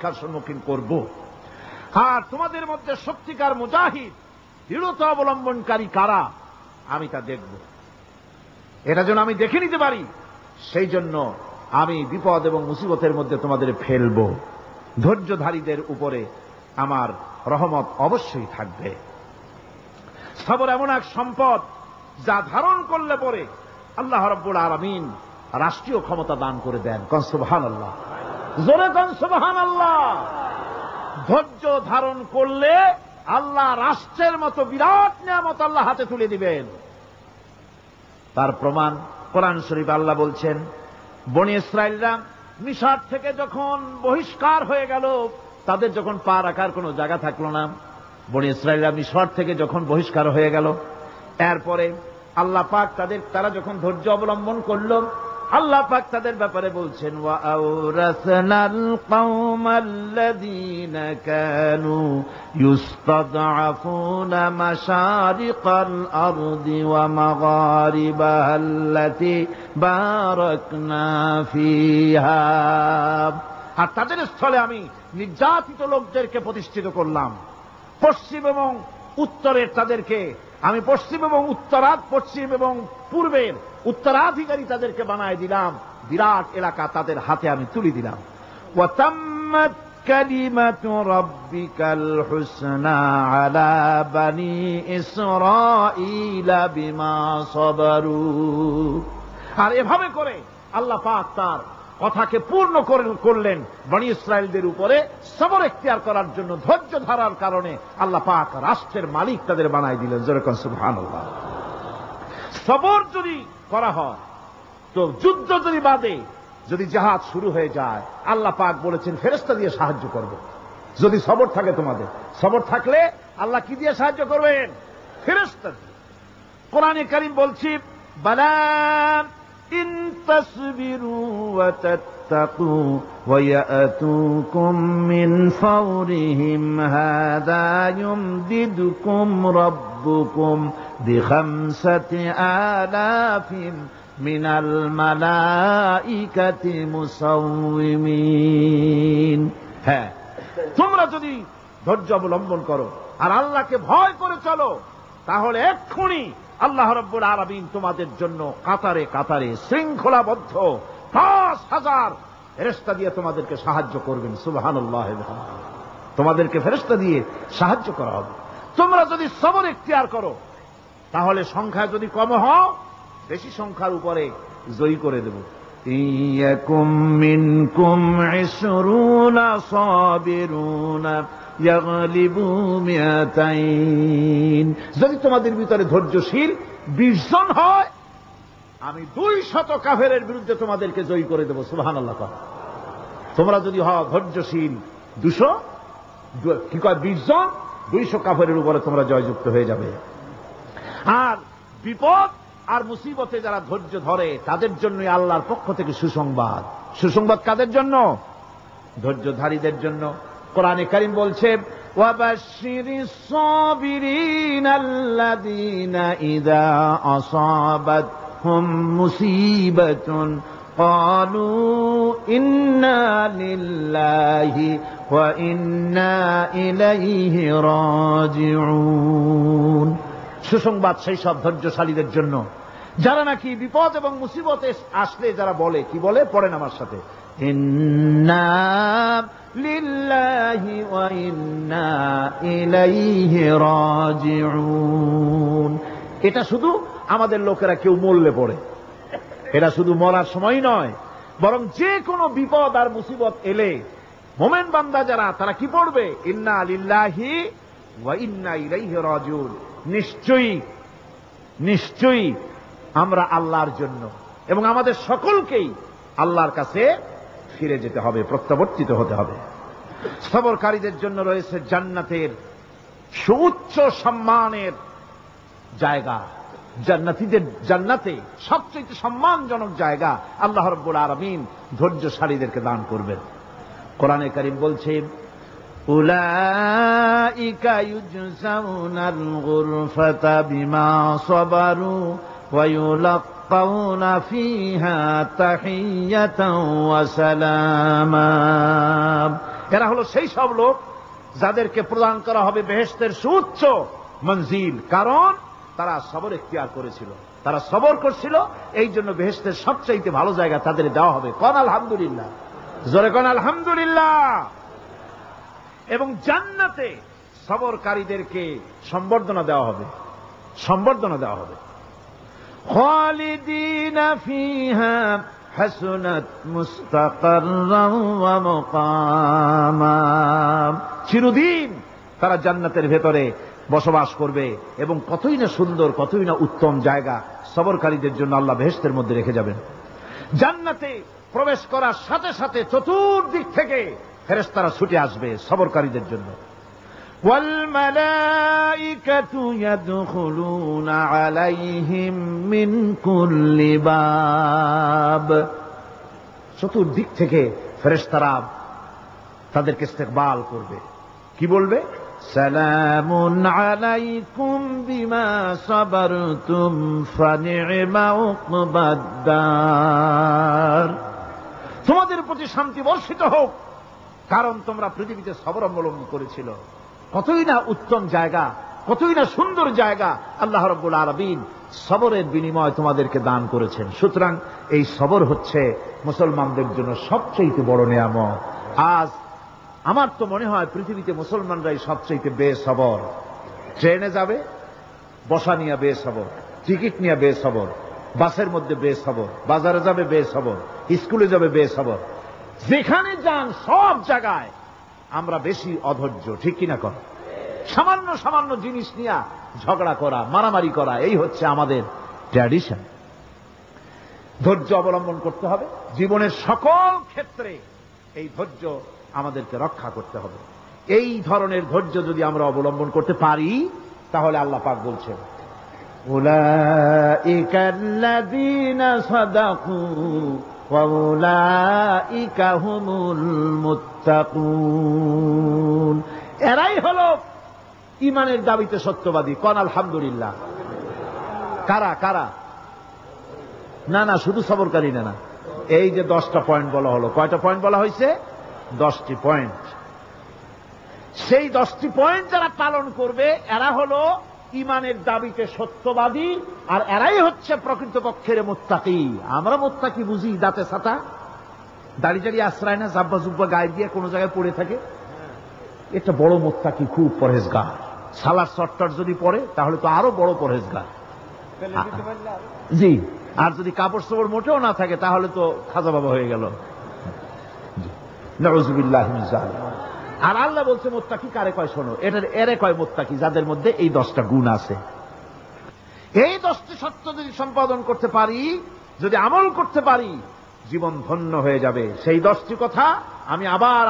পরীক্ষার সম্মুখীন করব। আর তোমাদের মধ্যে সত্যিকার মুজাহিদ, দৃঢ়তা অবলম্বনকারী কারা, আমি তা দেখব। এটা যেন আমি দেখে নিতে পারি, সেই জন্য আমি বিপদ এবং মুসিবতের মধ্যে তোমাদের ফেলব। ধৈর্যধারীদের উপরে আমার রহমত অবশ্যই থাকবে। সবর এমন এক সম্পদ যা ধারণ করলে পরে আল্লাহ রাব্বুল আলামিন রাষ্ট্রীয় ক্ষমতা দান করে দেন। কোন সুবহানাল্লাহ, জোরে কোন সুবহানাল্লাহ। ধৈর্য ধারণ করলে আল্লাহ রাষ্ট্রের মতো বিরাট নিয়ামত আল্লাহ হাতে তুলে দিবেন। তার প্রমাণ কোরআন শরীফ আল্লাহ বলছেন, বনি ইসরাইলরা মিশর থেকে যখন বহিষ্কার হয়ে গেল, তাদের যখন পা রাখার কোনো জায়গা থাকলো না, বনি ইসরাইলরা মিশর থেকে যখন বহিষ্কার হয়ে গেল, এরপরে আল্লাহ পাক তারা যখন ধৈর্য অবলম্বন করল, আল্লাহ পাক তাদের ব্যাপারে বলছেন, ওয়া আওরাসনাল কওমাল্লাযীনা কানু ইউস্তাদআফুনা মাশারিকাল আরদি ওয়া মাগারিবাহা আল্লাতী বারাকনা ফিহা। আর তাদের স্থলে আমি নির্যাতিত লোকদেরকে প্রতিষ্ঠিত করলাম। পশ্চিম এবং উত্তরের তাদেরকে আমি পশ্চিম এবং পূর্বের উত্তরাধিকারী তাদেরকে বানায় দিলাম। বিরাট এলাকা তাদের হাতে আমি তুলে দিলাম। ওয়া তাম্মাত কালিমাতু রাব্বিকাল হুসনা আলা বানি ইসরাঈলা বিমা সাবারু। আর এভাবে করে আল্লাহ পাক তার কথাকে পূর্ণ করলেন বনি ইসরাইলদের উপরে। সবর এখতিয়ার করার জন্য, ধৈর্য ধারার কারণে আল্লাহ পাক রাষ্ট্রের মালিক তাদের বানাই দিলেন। যেরকম সুবহানাল্লাহ। সবর যদি করা হয়, তো যুদ্ধ যদি বাদে, যদি জিহাদ শুরু হয়ে যায়, আল্লাহ পাক বলেছেন ফেরেশতা দিয়ে সাহায্য করবে। যদি সবর থাকে তোমাদের, সবর থাকলে আল্লাহ কি দিয়ে সাহায্য করবেন? ফেরেশতা দিয়ে। কোরআনে কারীম বলছি, বালা ইন তাসবিরু ওয়া তাত্তাকু ওয়া ইয়াতুকুম মিন ফাওরিহিম হাযা ইউমদিদুকুম রাব্বুকুম বিখামসাতি আলাফিন মিনাল মালাইকাতি মুসাউমিমিন। হ্যাঁ, তোমরা যদি ধৈর্য অবলম্বন করো আর আল্লাহকে ভয় করে চলো, তাহলে এক্ষুনি আল্লাহ রাব্বুল আলামিন তোমাদের জন্য কাতারে কাতারে শৃঙ্খলাবদ্ধ ৫,০০০ ফেরেশতা দিয়ে তোমাদেরকে সাহায্য করবেন। সুবহানাল্লাহ। তোমাদেরকে ফেরেশতা দিয়ে সাহায্য করা হবে। তোমরা যদি সবর এখতিয়ার করো, তাহলে সংখ্যা যদি কম হও, বেশি সংখ্যার উপরে জয়ী করে দেব। ইয়াকুম মিনকুম ২০ সাবিরুনা ইয়াগলিবু মিয়াতাইন। যদি তোমাদের ভিতরে ধৈর্যশীল ২০ জন হয়, আমি ২০০ কাফেরের বিরুদ্ধে তোমাদেরকে জয়ী করে দেব। সুবহানাল্লাহ। তোমরা যদি হও ধৈর্যশীল ২০০ জন, ২০০ কাফেরের উপরে তোমরা জয়যুক্ত হয়ে যাবে। আর বিপদ আর মুসিবতে যারা ধৈর্য ধরে, তাদের জন্যই আল্লাহর পক্ষ থেকে সুসংবাদ। সুসংবাদ কাদের জন্য? ধৈর্যধারীদের জন্য। কোরআনে কারীম বলছে, ওয়াবাশশিরিস সাবিরিনাল্লাযীনা ইযা আসাবাতহুম মুসিবাতুন ক্বালু ইন্না লিল্লাহি ওয়া ইন্না ইলাইহি রাজিউন। সুসংবাদ সেই সব ধৈর্যশালীদের জন্য যারা নাকি বিপদ এবং মুসিবতে আসলে যারা বলে, কি বলে? পড়েন আমার সাথে, ইন্না লিল্লাহি ওয়া ইন্না ইলাইহি রাজিউন। এটা শুধু আমাদের লোকেরা কেউ মরলে পড়ে, এটা শুধু মরার সময় নয়, বরং যে কোনো বিপদ আর মুসিবত এলে মোমেন বান্দা যারা, তারা কি পড়বে? ইন্না লিল্লাহি ওয়া ইন্না ইলাইহি রাজিউন। নিশ্চয়ই আমরা আল্লাহর জন্য এবং আমাদের সকলকেই আল্লাহর কাছে ফিরে যেতে হবে, প্রত্যাবর্তিত হতে হবে। সবরকারীদের জন্য রয়েছে জান্নাতের সুউচ্চ সম্মানের জায়গা। জান্নাতে সবচেয়ে সম্মানজনক জায়গা আল্লাহ রাব্বুল আলামিন ধৈর্যশালীদেরকে দান করবেন। কোরআনে কারীম বলছে, উলাইকা ইউজজাউনাল গুরফাতা বিমা সাবারু ওয়া ইউলাক্কাউনা ফিহা তাহিয়াতাও ওয়া সালামা। এরা হলো সেই সব লোক যাদেরকে প্রদান করা হবে বেহেশতের সুউচ্চ মঞ্জিল, কারণ তারা সবর এখতিয়ার করেছিল, তারা সবর করছিল, এই জন্য বেহেশতের সবচাইতে ভালো জায়গা তাদের দেওয়া হবে। কোন আলহামদুলিল্লাহ, জোরে কোন আলহামদুলিল্লাহ। এবং জান্নাতে সবরকারীদেরকে সম্বর্ধনা দেওয়া হবে, সম্বর্ধনা দেওয়া হবে। খালিদিনা ফিহা হাসুনাত মুস্তাকাররান ওয়া মুকামা, চিরদিন তারা জান্নাতের ভেতরে বসবাস করবে এবং কতই না সুন্দর, কতই না উত্তম জায়গা সবরকারীদের জন্য আল্লাহ বেহেশতের মধ্যে রেখে যাবেন। জান্নাতে প্রবেশ করার সাথে সাথে চতুর্দিক থেকে ফেরেশতারা ছুটে আসবে সবরকারীদের জন্য। ওয়াল মালাইকাতু ইয়াদখুলুনা আলাইহিম মিন কুল্লি বাব, চতুর্দিক থেকে ফেরেশতারা তাদেরকে ইস্তেকবাল করবে। কি বলবে? সালামুন আলাইকুম বিমা সাবারতুম ফানি'মা উকবাদ-দার, তোমাদের প্রতি শান্তি বর্ষিত হোক, কারণ তোমরা পৃথিবীতে সবর অবলম্বন করেছিল। কতই না উত্তম জায়গা, কতই না সুন্দর জায়গা আল্লাহ রাব্বুল আলামিন সবরের বিনিময় তোমাদেরকে দান করেছেন। সুতরাং এই সবর হচ্ছে মুসলমানদের জন্য সবচেয়ে বড় নিয়ামত। আজ আমার তো মনে হয় পৃথিবীতে মুসলমানরাই সবচেয়ে বেসবর। ট্রেনে যাবে, বসা নিয়ে বেসবর, টিকিট নিয়ে বেসবর, বাসের মধ্যে বেসবর, বাজারে যাবে বেসবর, স্কুলে যাবে বেসবর, যেখানে যান সব জায়গায় আমরা বেশি অধৈর্য, ঠিক কিনা কর? সামান্য সামান্য জিনিস নিয়ে ঝগড়া করা, মারামারি করা, এই হচ্ছে আমাদের ট্র্যাডিশন। ধৈর্য অবলম্বন করতে হবে জীবনের সকল ক্ষেত্রে, এই ধৈর্য আমাদেরকে রক্ষা করতে হবে। এই ধরনের ধৈর্য যদি আমরা অবলম্বন করতে পারি, তাহলে আল্লাহ পাক বলছেন উলাইকাল্লাযীনা সাদাকু ওয়া উলাইকা হুমুল মুত্তাকুন, এরাই হলো ঈমানের দাবিতে সত্যবাদী। কোন আলহামদুলিল্লাহ। কারা কারা? না না, শুধু সবরকারী না, এই যে 10টা পয়েন্ট বলা হলো, কয়টা পয়েন্ট বলা হয়েছে? 10টি পয়েন্ট। সেই 10টি পয়েন্ট যারা পালন করবে এরা হলো ঈমানের দাবিতে সত্যবাদী, আর এরাই হচ্ছে প্রকৃতপক্ষের মুত্তাকি। আমরা মুত্তাকি বুঝি দাঁতে ছাতা, দাড়ি জাড়ি আশ্রয় না, জাব্বা জুব্বা গায়ে দিয়ে কোনো জায়গায় পড়ে থাকে, এটা বড় মুত্তাকি, খুব পরহেজগার। সালার চট্টর যদি পড়ে তাহলে তো আরো বড় পরহেজগার। জি, আর যদি কাপড় চোপড় মোটেও না থাকে তাহলে তো খাজা বাবা হয়ে গেল। নাউযুবিল্লাহি মিন যালিক। আর আল্লাহ বলছে মুত্তাকি কারে কয় শোনো, এরে কয় মুত্তাকি যাদের মধ্যে এই 10টা গুণ আছে। এই 10টি সত্য যদি সম্পাদন করতে পারি, যদি আমল করতে পারি, জীবন ধন্য হয়ে যাবে। সেই 10টি কথা আমি আবার